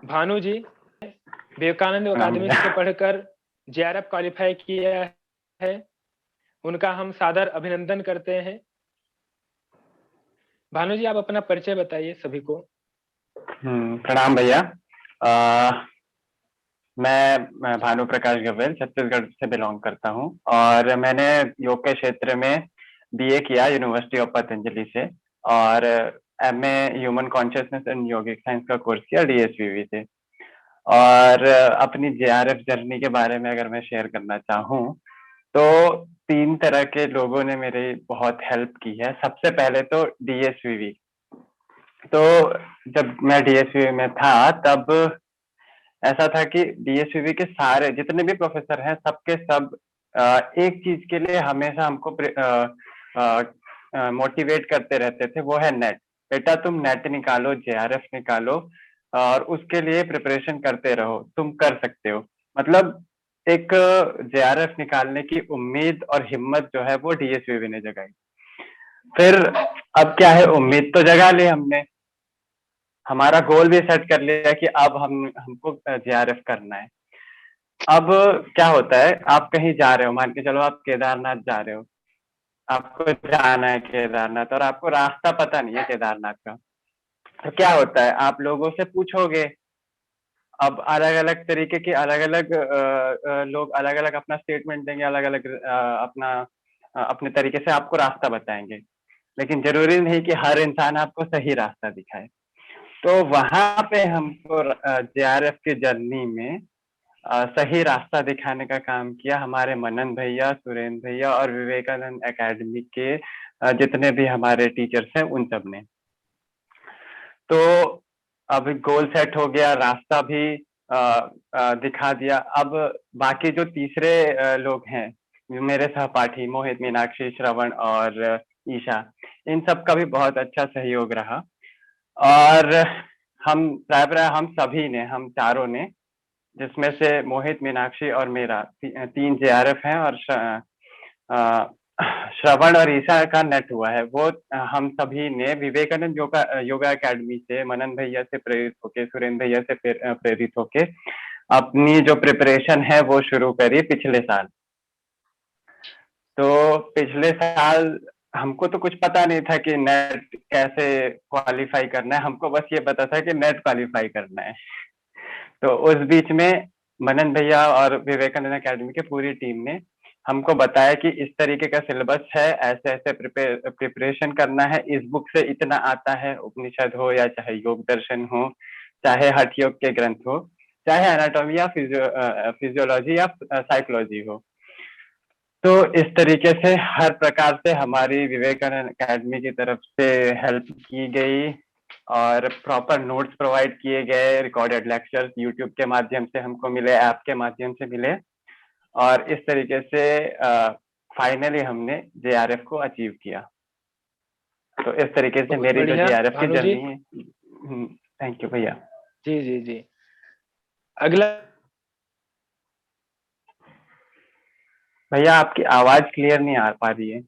भानु जी विवेकानंद प्रणाम अकादमी से भैया। पढ़कर जेआरएफ क्वालिफाई किया है। उनका हम सादर अभिनंदन करते हैं। भानु जी आप अपना परिचय बताइए सभी को। प्रणाम भैया। अ, मैं भानु प्रकाश गवेल छत्तीसगढ़ से बिलोंग करता हूँ और मैंने योग के क्षेत्र में बीए किया यूनिवर्सिटी ऑफ पतंजलि से और MA human consciousness and yogic science का कोर्स किया डीएसवीवी से। और अपनी जेआरएफ जर्नी के बारे में अगर मैं शेयर करना चाहूँ तो तीन तरह के लोगों ने मेरी बहुत हेल्प की है। सबसे पहले तो डीएसवीवी। तो जब मैं डीएसवीवी में था तब ऐसा था कि डीएसवीवी के सारे जितने भी प्रोफेसर हैं सबके सब एक चीज के लिए हमेशा हमको मोटिवेट करते रहते थे, वो है नेट। बेटा तुम नेट निकालो, जेआरएफ निकालो और उसके लिए प्रिपरेशन करते रहो, तुम कर सकते हो। मतलब एक जेआरएफ निकालने की उम्मीद और हिम्मत जो है वो डीएसवीवी ने जगाई। फिर अब क्या है, उम्मीद तो जगा ली हमने, हमारा गोल भी सेट कर लिया कि अब हमको जेआरएफ करना है। अब क्या होता है, आप कहीं जा रहे हो, मान के चलो आप केदारनाथ जा रहे हो, आपको जाना है केदारनाथ और आपको रास्ता पता नहीं है केदारनाथ का। तो क्या होता है, आप लोगों से पूछोगे। अब अलग अलग तरीके के अलग अलग लोग अलग अलग अपना स्टेटमेंट देंगे, अलग अलग अपना अपने तरीके से आपको रास्ता बताएंगे, लेकिन जरूरी नहीं कि हर इंसान आपको सही रास्ता दिखाए। तो वहां पे हमको जेआरएफ की जर्नी में सही रास्ता दिखाने का काम किया हमारे मनन भैया, सुरेंद्र भैया और विवेकानंद एकेडमी के जितने भी हमारे टीचर्स हैं उन सब ने। तो अभी गोल सेट हो गया, रास्ता भी दिखा दिया। अब बाकी जो तीसरे लोग हैं, मेरे सहपाठी मोहित, मीनाक्षी, श्रवण और ईशा, इन सब का भी बहुत अच्छा सहयोग रहा। और हम सभी ने, हम चारों ने, जिसमें से मोहित, मीनाक्षी और मेरा तीन जेआरएफ हैं और श्रवण और ईशा का नेट हुआ है। वो हम सभी ने विवेकानंद योगा एकेडमी से, मनन भैया से प्रेरित होके, सुरेंद्र भैया से प्रेरित होके अपनी जो प्रिपरेशन है वो शुरू करी पिछले साल। तो पिछले साल हमको तो कुछ पता नहीं था कि नेट कैसे क्वालिफाई करना है, हमको बस ये पता था कि नेट क्वालिफाई करना है। तो उस बीच में मनन भैया और विवेकानंद एकेडमी की पूरी टीम ने हमको बताया कि इस तरीके का सिलेबस है, ऐसे ऐसे प्रिपरेशन करना है, इस बुक से इतना आता है, उपनिषद हो या चाहे योग दर्शन हो, चाहे हठ योग के ग्रंथ हो, चाहे एनाटॉमी या फिजियोलॉजी या साइकोलॉजी हो। तो इस तरीके से हर प्रकार से हमारी विवेकानंद एकेडमी की तरफ से हेल्प की गई और प्रॉपर नोट्स प्रोवाइड किए गए, रिकॉर्डेड लेक्चर्स यूट्यूब के माध्यम से हमको मिले, ऐप के माध्यम से मिले और इस तरीके से फाइनली हमने जेआरएफ को अचीव किया। तो इस तरीके से बहुत मेरी जो बढ़िया जेआरएफ की भानु जी। जर्नी है। थैंक यू भैया। जी जी जी। अगला। भैया आपकी आवाज क्लियर नहीं आ पा रही है।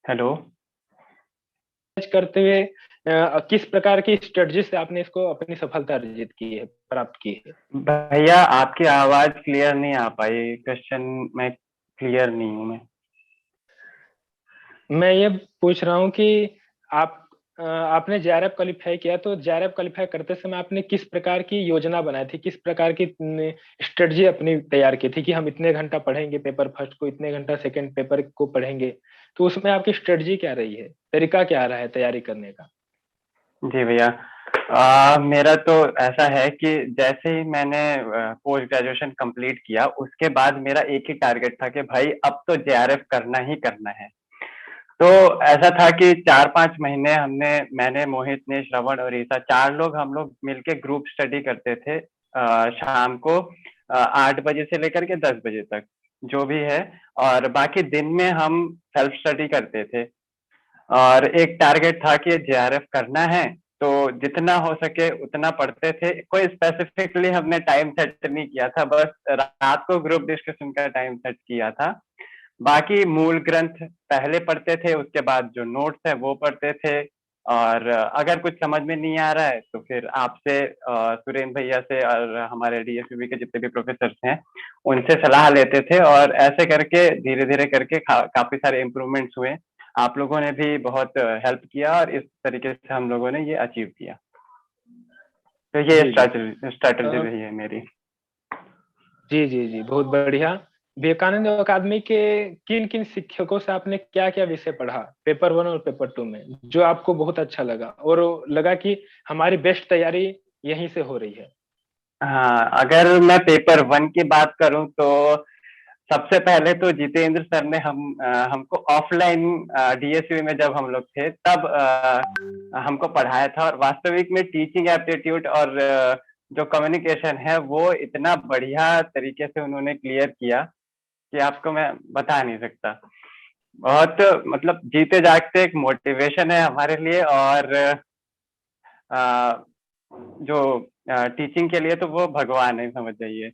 हेलो। करते हुए किस प्रकार की स्ट्रेटजी से आपने इसको अपनी सफलता अर्जित की है, प्राप्त की है? भैया आपकी आवाज क्लियर नहीं आ पाई, क्वेश्चन में क्लियर नहीं हूँ मैं। मैं ये पूछ रहा हूँ कि आप आपने जेआरएफ क्वालिफाई किया, तो जेआरएफ क्वालिफाई करते समय आपने किस प्रकार की योजना बनाई थी, किस प्रकार की स्ट्रेटजी अपनी तैयार की थी कि हम इतने घंटा पढ़ेंगे पेपर फर्स्ट को, इतने घंटा सेकंड पेपर को पढ़ेंगे? तो उसमें आपकी स्ट्रेटजी क्या रही है, तरीका क्या रहा है तैयारी करने का? जी भैया, मेरा तो ऐसा है कि जैसे ही मैंने पोस्ट ग्रेजुएशन कंप्लीट किया उसके बाद मेरा एक ही टारगेट था कि भाई अब तो जेआरएफ करना ही करना है। तो ऐसा था कि 4-5 महीने मैंने, मोहित ने, श्रवण और ईसा, चार लोग हम लोग मिलके ग्रुप स्टडी करते थे शाम को 8 बजे से लेकर के 10 बजे तक जो भी है, और बाकी दिन में हम सेल्फ स्टडी करते थे। और एक टारगेट था कि जेआरएफ करना है, तो जितना हो सके उतना पढ़ते थे। कोई स्पेसिफिकली हमने टाइम सेट नहीं किया था, बस रात को ग्रुप डिस्कशन का टाइम सेट किया था बाकी मूल ग्रंथ पहले पढ़ते थे, उसके बाद जो नोट्स है वो पढ़ते थे। और अगर कुछ समझ में नहीं आ रहा है तो फिर आपसे, सुरेंद्र भैया से और हमारे डीएसपीबी के जितने भी प्रोफेसर हैं उनसे सलाह लेते थे, और ऐसे करके धीरे धीरे करके काफी सारे इम्प्रूवमेंट्स हुए। आप लोगों ने भी बहुत हेल्प किया, और इस तरीके से हम लोगों ने ये अचीव किया। तो ये जी जी। स्ट्रैटेजी रही है मेरी। जी जी जी, बहुत बढ़िया। विवेकानंद अकादमी के किन किन शिक्षकों से आपने क्या क्या विषय पढ़ा पेपर 1 और पेपर 2 में, जो आपको बहुत अच्छा लगा और लगा कि हमारी बेस्ट तैयारी यहीं से हो रही है? हाँ, अगर मैं पेपर 1 की बात करूं तो सबसे पहले तो जितेंद्र सर ने हमको ऑफलाइन डीएसयू में जब हम लोग थे तब हमको पढ़ाया था, और वास्तविक में टीचिंग एप्टीट्यूड और जो कम्युनिकेशन है वो इतना बढ़िया तरीके से उन्होंने क्लियर किया कि आपको मैं बता नहीं सकता। बहुत, मतलब जीते जागते एक मोटिवेशन है हमारे लिए। और जो टीचिंग के लिए तो वो भगवान है, समझ जाइए।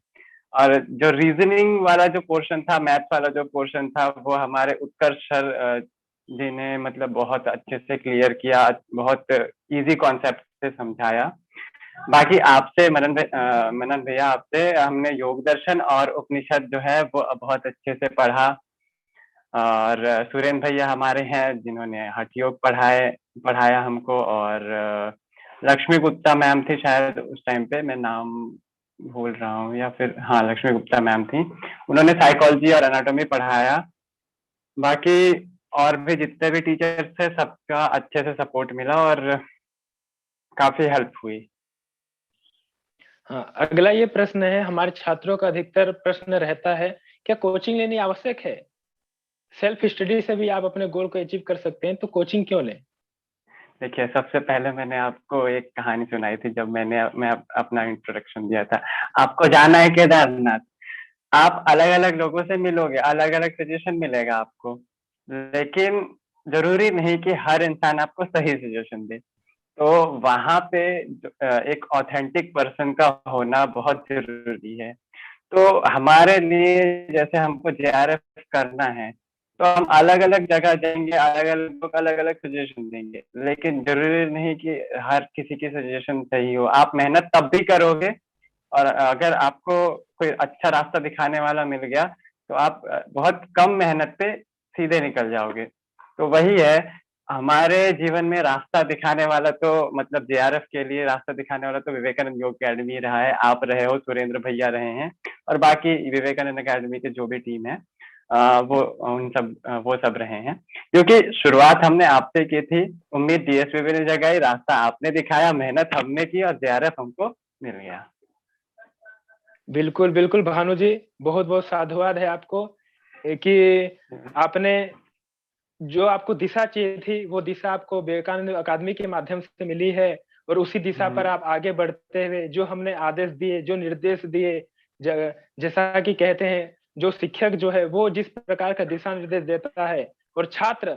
और जो रीजनिंग वाला जो पोर्शन था, मैथ्स वाला जो पोर्शन था, वो हमारे उत्कर्ष सर जी ने मतलब बहुत अच्छे से क्लियर किया, बहुत इजी कॉन्सेप्ट से समझाया। बाकी आपसे मनन भैया, आपसे हमने योग दर्शन और उपनिषद जो है वो बहुत अच्छे से पढ़ा। और सुरेंद्र भैया हमारे हैं जिन्होंने हठ योग पढ़ाया हमको। और लक्ष्मी गुप्ता मैम थी शायद उस टाइम पे, मैं नाम भूल रहा हूँ, या फिर हाँ लक्ष्मी गुप्ता मैम थी, उन्होंने साइकोलॉजी और एनाटॉमी पढ़ाया। बाकी और भी जितने भी टीचर्स थे सबका अच्छे से सपोर्ट मिला और काफी हेल्प हुई। हाँ, अगला ये प्रश्न है, हमारे छात्रों का अधिकतर प्रश्न रहता है, क्या कोचिंग लेनी आवश्यक है? सेल्फ स्टडी से भी आप अपने गोल को अचीव कर सकते हैं, तो कोचिंग क्यों लें? देखिए, सबसे पहले मैंने आपको एक कहानी सुनाई थी जब मैं अपना इंट्रोडक्शन दिया था। आपको जाना है केदारनाथ, आप अलग अलग लोगों से मिलोगे, अलग अलग सजेशन मिलेगा आपको, लेकिन जरूरी नहीं कि हर इंसान आपको सही सजेशन दे। तो वहां पे एक ऑथेंटिक पर्सन का होना बहुत जरूरी है। तो हमारे लिए जैसे हमको जेआरएफ करना है तो हम अलग अलग जगह जाएंगे, अलग अलग लोग अलग अलग सजेशन देंगे, लेकिन जरूरी नहीं कि हर किसी की सजेशन सही हो। आप मेहनत तब भी करोगे, और अगर आपको कोई अच्छा रास्ता दिखाने वाला मिल गया तो आप बहुत कम मेहनत पे सीधे निकल जाओगे। तो वही है, हमारे जीवन में रास्ता दिखाने वाला तो मतलब जेआरएफ के लिए रास्ता दिखाने वाला तो विवेकानंद योग अकेडमी रहा है। आप रहे हो, सुरेंद्र भैया रहे हैं, और बाकी विवेकानंद अकेडमी के जो भी टीम है वो सब रहे हैं। क्योंकि शुरुआत हमने आपसे की थी, उम्मीद डीएसपीबी ने जगाई, रास्ता आपने दिखाया, मेहनत हमने की, और जेआरएफ हमको मिल गया। बिल्कुल बिल्कुल भानु जी, बहुत बहुत साधुवाद है आपको कि आपने जो आपको दिशा चाहिए थी वो दिशा आपको विवेकानंद अकादमी के माध्यम से मिली है, और उसी दिशा पर आप आगे बढ़ते हुए जो हमने आदेश दिए, जो निर्देश दिए, जैसा कि कहते हैं, जो शिक्षक जो है वो जिस प्रकार का दिशा निर्देश देता है और छात्र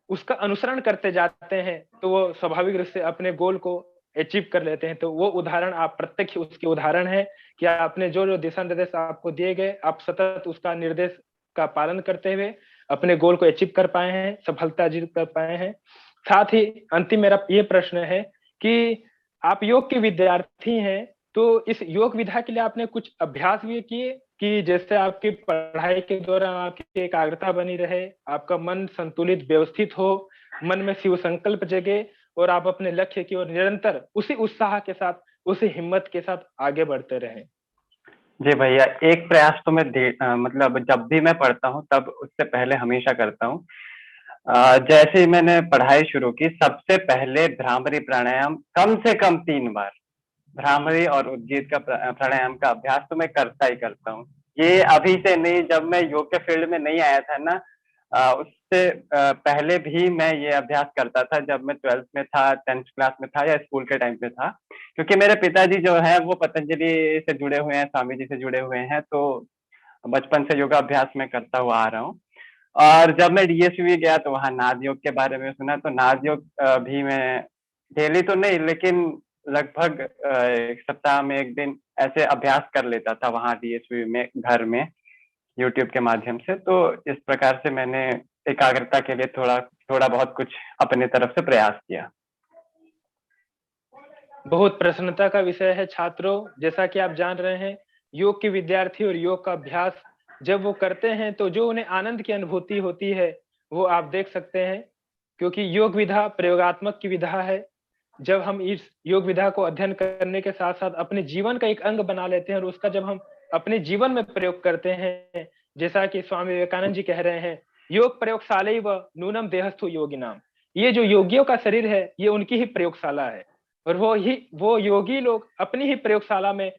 उसका अनुसरण करते जाते हैं, तो वो स्वाभाविक रूप से अपने गोल को अचीव कर लेते हैं। तो वो उदाहरण आप प्रत्यक्ष उसके उदाहरण है कि आपने जो जो दिशा निर्देश आपको दिए गए, आप सतत उसका निर्देश का पालन करते हुए अपने गोल को अचीव कर पाए हैं, सफलता अर्जित कर पाए हैं। साथ ही अंतिम मेरा ये प्रश्न है कि आप योग के विद्यार्थी हैं, तो इस योग विधा के लिए आपने कुछ अभ्यास भी किए कि जैसे आपकी पढ़ाई के दौरान आपकी एकाग्रता बनी रहे, आपका मन संतुलित व्यवस्थित हो, मन में शिव संकल्प जगे और आप अपने लक्ष्य की ओर निरंतर उसी उत्साह के साथ, उसी हिम्मत के साथ आगे बढ़ते रहें? जी भैया, एक प्रयास तो मैं मतलब जब भी मैं पढ़ता हूँ तब उससे पहले हमेशा करता हूँ। जैसे ही मैंने पढ़ाई शुरू की, सबसे पहले भ्रामरी प्राणायाम कम से कम 3 बार, भ्रामरी और उद्गीत का प्राणायाम का अभ्यास तो मैं करता ही करता हूँ। ये अभी से नहीं, जब मैं योग के फील्ड में नहीं आया था ना, उससे पहले भी मैं ये अभ्यास करता था, जब मैं 12th में था, 10th क्लास में था, या स्कूल के टाइम पे था। क्योंकि मेरे पिताजी जो है वो पतंजलि से जुड़े हुए हैं, स्वामी जी से जुड़े हुए हैं, तो बचपन से योगा अभ्यास मैं करता हुआ आ रहा हूँ। और जब मैं डीएसवी गया तो वहाँ नाद योग के बारे में सुना, तो नाद योग भी मैं डेली तो नहीं, लेकिन लगभग एक सप्ताह में 1 दिन ऐसे अभ्यास कर लेता था वहाँ डीएसवी में, घर में। यूट्यूब के माध्यम से। तो इस प्रकार से मैंने एकाग्रता के लिए थोड़ा बहुत कुछ अपने तरफ से प्रयास किया। बहुत प्रसन्नता का विषय है छात्रों, जैसा कि आप जान रहे हैं, योग के विद्यार्थी और योग का अभ्यास जब वो करते हैं तो जो उन्हें आनंद की अनुभूति होती है वो आप देख सकते हैं, क्योंकि योग विधा प्रयोगात्मक की विधा है। जब हम इस योग विधा को अध्ययन करने के साथ साथ अपने जीवन का एक अंग बना लेते हैं और उसका जब हम अपने जीवन में प्रयोग करते हैं, जैसा कि स्वामी विवेकानंद जी कह रहे हैं, योग प्रयोगशाला व नूनम देहस्थु योगी नाम। ये जो योगियों का शरीर है ये उनकी ही प्रयोगशाला है, और वो योगी लोग अपनी ही प्रयोगशाला में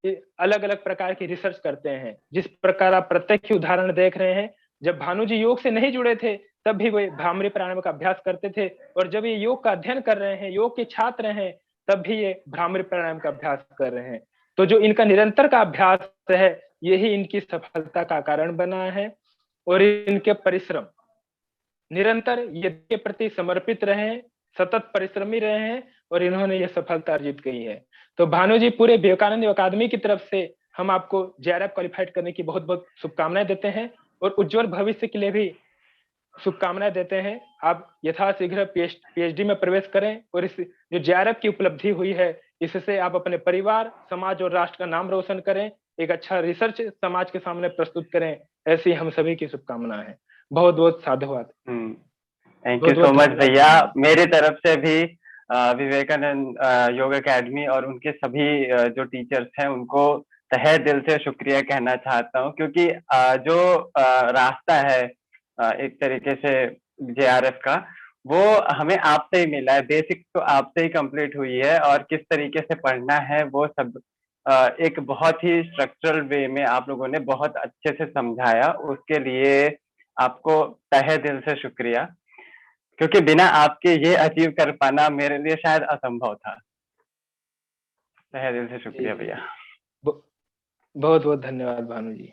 अलग अलग प्रकार की रिसर्च करते हैं। जिस प्रकार आप प्रत्यक्ष उदाहरण देख रहे हैं, जब भानु जी योग से नहीं जुड़े थे तब भी वे भ्रामरी प्राणायाम का अभ्यास करते थे, और जब ये योग का अध्ययन कर रहे हैं, योग के छात्र हैं, तब भी ये भ्रामरी प्राणायाम का अभ्यास कर रहे हैं। तो जो इनका निरंतर का अभ्यास है यही इनकी सफलता का कारण बना है, और इनके परिश्रम निरंतर यज्ञ के प्रति समर्पित रहे हैं, सतत परिश्रमी रहे हैं, और इन्होंने ये सफलता अर्जित की है। तो भानु जी, पूरे विवेकानंद अकादमी की तरफ से हम आपको जेआरएफ क्वालिफाइड करने की बहुत बहुत शुभकामनाएं देते हैं, और उज्जवल भविष्य के लिए भी शुभकामनाएं देते हैं। आप यथाशीघ्र पीएचडी में प्रवेश करें, और इस जो जेआरएफ की उपलब्धि हुई है इससे आप अपने परिवार, समाज और राष्ट्र का नाम रोशन करें, एक अच्छा रिसर्च समाज के सामने प्रस्तुत करें, ऐसी हम सभी की शुभकामनाएं हैं। बहुत बहुत साधुवाद। थैंक यू सो मच भैया। मेरी तरफ से भी विवेकानंद योग एकेडमी और उनके सभी जो टीचर्स हैं उनको तहे दिल से शुक्रिया कहना चाहता हूँ, क्योंकि जो रास्ता है एक तरीके से जेआरएफ का, वो हमें आपसे ही मिला है। बेसिक तो आपसे ही कंप्लीट हुई है, और किस तरीके से पढ़ना है वो सब एक बहुत ही स्ट्रक्चरल वे में आप लोगों ने बहुत अच्छे से समझाया। उसके लिए आपको तहे दिल से शुक्रिया, क्योंकि बिना आपके ये अचीव कर पाना मेरे लिए शायद असंभव था। तहे दिल से शुक्रिया भैया। बहुत बहुत धन्यवाद भानु जी।